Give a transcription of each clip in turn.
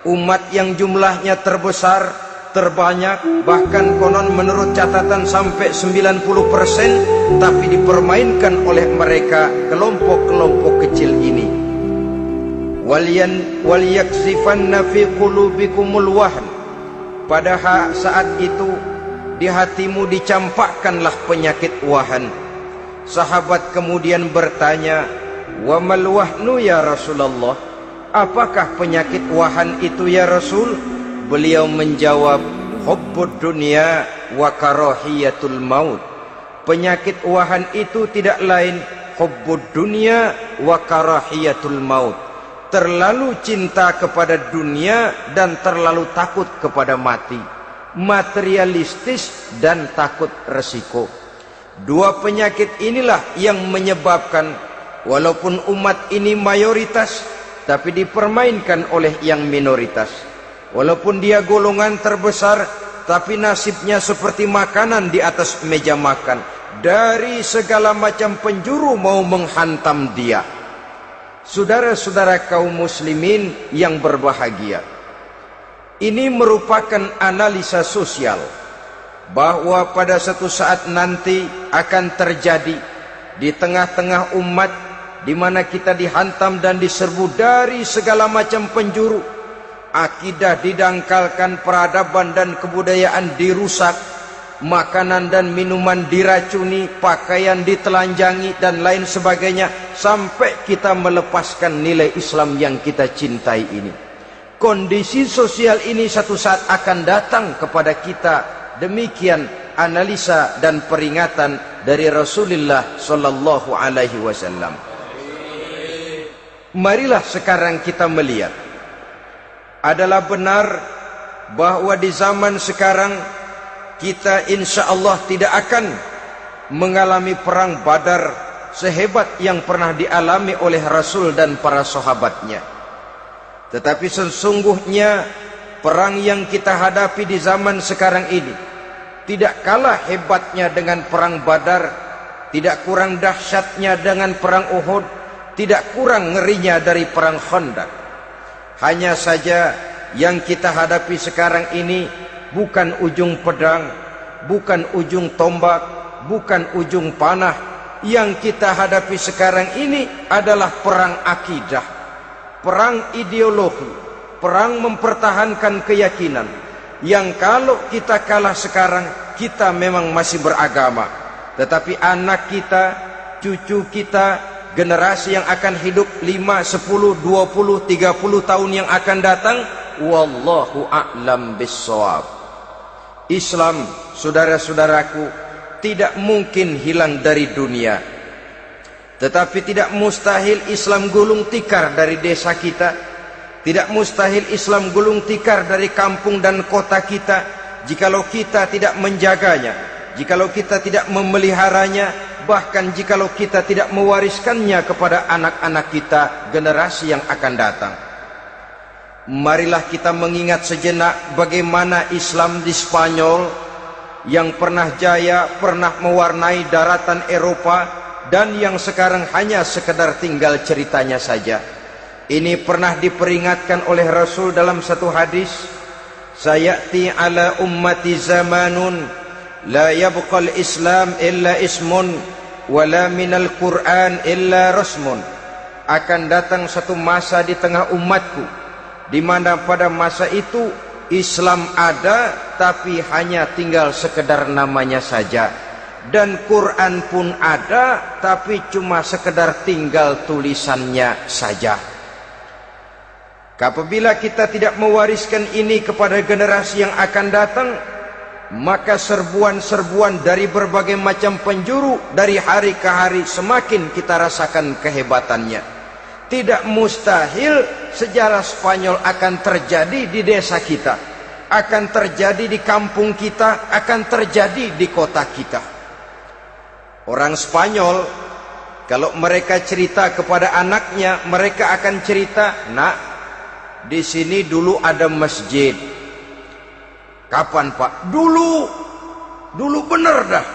Umat yang jumlahnya terbesar, terbanyak, bahkan konon menurut catatan sampai 90%, tapi dipermainkan oleh mereka kelompok-kelompok kecil ini. Walyaksifanna fi qulubikumul wahn. Pada saat itu di hatimu dicampakkanlah penyakit wahan. Sahabat kemudian bertanya, "Wa mal wahnu ya Rasulullah?" Apakah penyakit wahan itu ya Rasul? Beliau menjawab, hubbud dunya wa karahiyatul maut. Penyakit wahan itu tidak lain hubbud dunya wa karahiyatul maut. Terlalu cinta kepada dunia dan terlalu takut kepada mati. Materialistis dan takut resiko. Dua penyakit inilah yang menyebabkan walaupun umat ini mayoritas, tapi dipermainkan oleh yang minoritas. Walaupun dia golongan terbesar, tapi nasibnya seperti makanan di atas meja makan. Dari segala macam penjuru mau menghantam dia. Saudara-saudara kaum muslimin yang berbahagia, ini merupakan analisa sosial bahwa pada suatu saat nanti akan terjadi di tengah-tengah umat di mana kita dihantam dan diserbu dari segala macam penjuru. Akidah didangkalkan, peradaban dan kebudayaan dirusak, makanan dan minuman diracuni, pakaian ditelanjangi dan lain sebagainya, sampai kita melepaskan nilai Islam yang kita cintai ini. Kondisi sosial ini satu saat akan datang kepada kita. Demikian analisa dan peringatan dari Rasulullah sallallahu alaihi wasallam. Marilah sekarang kita melihat, adalah benar bahwa di zaman sekarang kita insya Allah tidak akan mengalami perang Badar sehebat yang pernah dialami oleh Rasul dan para sahabatnya. Tetapi sesungguhnya perang yang kita hadapi di zaman sekarang ini tidak kalah hebatnya dengan perang Badar, tidak kurang dahsyatnya dengan perang Uhud, tidak kurang ngerinya dari perang Khandaq. Hanya saja yang kita hadapi sekarang ini bukan ujung pedang, bukan ujung tombak, bukan ujung panah. Yang kita hadapi sekarang ini adalah perang akidah, perang ideologi, perang mempertahankan keyakinan. Yang kalau kita kalah sekarang, kita memang masih beragama. Tetapi anak kita, cucu kita, generasi yang akan hidup 5, 10, 20, 30 tahun yang akan datang, wallahu a'lam bissawab. Islam, saudara-saudaraku, tidak mungkin hilang dari dunia. Tetapi tidak mustahil Islam gulung tikar dari desa kita. Tidak mustahil Islam gulung tikar dari kampung dan kota kita, jikalau kita tidak menjaganya, jikalau kita tidak memeliharanya, bahkan jikalau kita tidak mewariskannya kepada anak-anak kita, generasi yang akan datang. Marilah kita mengingat sejenak bagaimana Islam di Spanyol yang pernah jaya, pernah mewarnai daratan Eropa, dan yang sekarang hanya sekedar tinggal ceritanya saja. Ini pernah diperingatkan oleh Rasul dalam satu hadis, sayati ala ummati zamanun la yabqal Islam illa ismun wala minal Quran illa rasmun. Akan datang satu masa di tengah umatku di mana pada masa itu Islam ada tapi hanya tinggal sekedar namanya saja, dan Quran pun ada tapi cuma sekedar tinggal tulisannya saja. Apabila kita tidak mewariskan ini kepada generasi yang akan datang, maka serbuan-serbuan dari berbagai macam penjuru dari hari ke hari semakin kita rasakan kehebatannya. Tidak mustahil sejarah Spanyol akan terjadi di desa kita, akan terjadi di kampung kita, akan terjadi di kota kita. Orang Spanyol kalau mereka cerita kepada anaknya, mereka akan cerita, "Nak, di sini dulu ada masjid." Kapan, Pak? Dulu bener dah.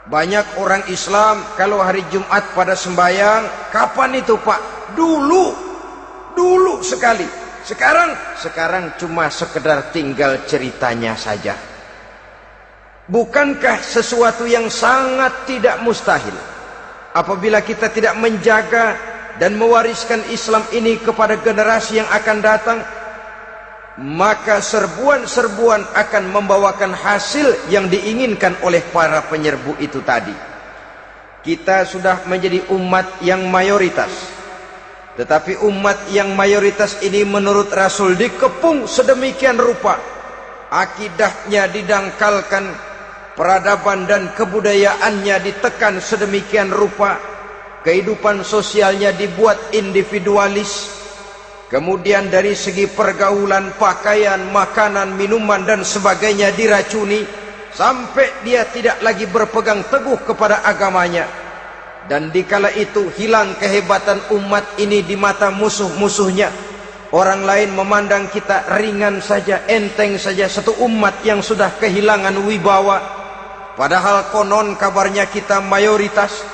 Banyak orang Islam kalau hari Jumat pada sembahyang, kapan itu, Pak? Dulu sekali. Sekarang cuma sekedar tinggal ceritanya saja. Bukankah sesuatu yang sangat tidak mustahil apabila kita tidak menjaga dan mewariskan Islam ini kepada generasi yang akan datang, maka serbuan-serbuan akan membawakan hasil yang diinginkan oleh para penyerbu itu tadi. Kita sudah menjadi umat yang mayoritas, tetapi umat yang mayoritas ini menurut Rasul dikepung sedemikian rupa, akidahnya didangkalkan, peradaban dan kebudayaannya ditekan sedemikian rupa, kehidupan sosialnya dibuat individualis, kemudian dari segi pergaulan, pakaian, makanan, minuman dan sebagainya diracuni, sampai dia tidak lagi berpegang teguh kepada agamanya. Dan dikala itu hilang kehebatan umat ini di mata musuh-musuhnya. Orang lain memandang kita ringan saja, enteng saja, satu umat yang sudah kehilangan wibawa. Padahal konon kabarnya kita mayoritas,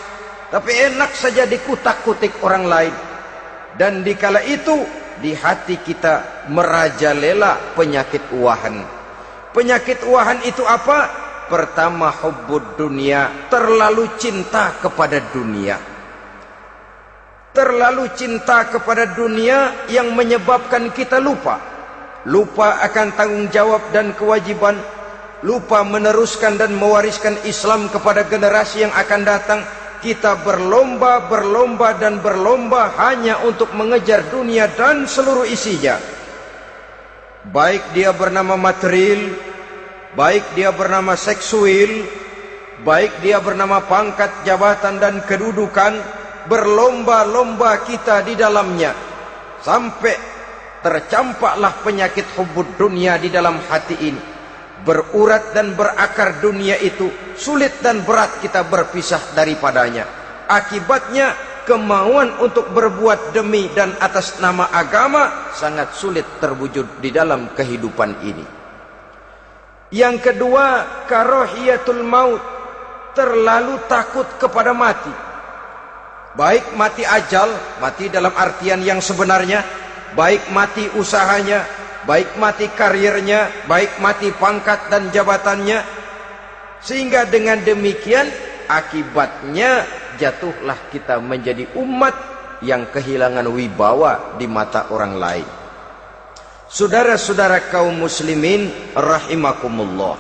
tapi enak saja dikutak-kutik orang lain. Dan dikala itu di hati kita merajalela penyakit wahan. Penyakit wahan itu apa? Pertama, hubbud dunia, terlalu cinta kepada dunia. Terlalu cinta kepada dunia yang menyebabkan kita lupa akan tanggung jawab dan kewajiban, lupa meneruskan dan mewariskan Islam kepada generasi yang akan datang. Kita berlomba hanya untuk mengejar dunia dan seluruh isinya. Baik dia bernama material, baik dia bernama seksual, baik dia bernama pangkat, jabatan dan kedudukan, berlomba-lomba kita di dalamnya. Sampai tercampaklah penyakit hubbud dunia di dalam hati ini. Berurat dan berakar dunia itu, sulit dan berat kita berpisah daripadanya. Akibatnya kemauan untuk berbuat demi dan atas nama agama sangat sulit terwujud di dalam kehidupan ini. Yang kedua, karahiyatul maut, terlalu takut kepada mati. Baik mati ajal, mati dalam artian yang sebenarnya, baik mati usahanya, baik mati karirnya, baik mati pangkat dan jabatannya. Sehingga dengan demikian akibatnya jatuhlah kita menjadi umat yang kehilangan wibawa di mata orang lain. Saudara-saudara kaum muslimin rahimakumullah,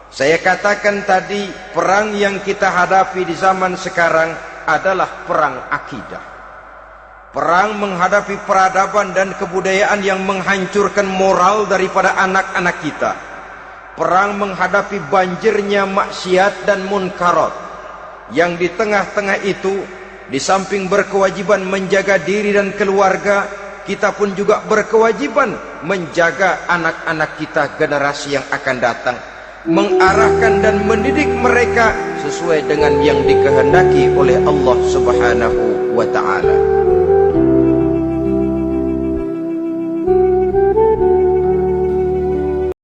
saya katakan tadi, perang yang kita hadapi di zaman sekarang adalah perang akidah. Perang menghadapi peradaban dan kebudayaan yang menghancurkan moral daripada anak-anak kita. Perang menghadapi banjirnya maksiat dan munkarat, yang di tengah-tengah itu, di samping berkewajiban menjaga diri dan keluarga, kita pun juga berkewajiban menjaga anak-anak kita, generasi yang akan datang, mengarahkan dan mendidik mereka sesuai dengan yang dikehendaki oleh Allah Subhanahu wa ta'ala.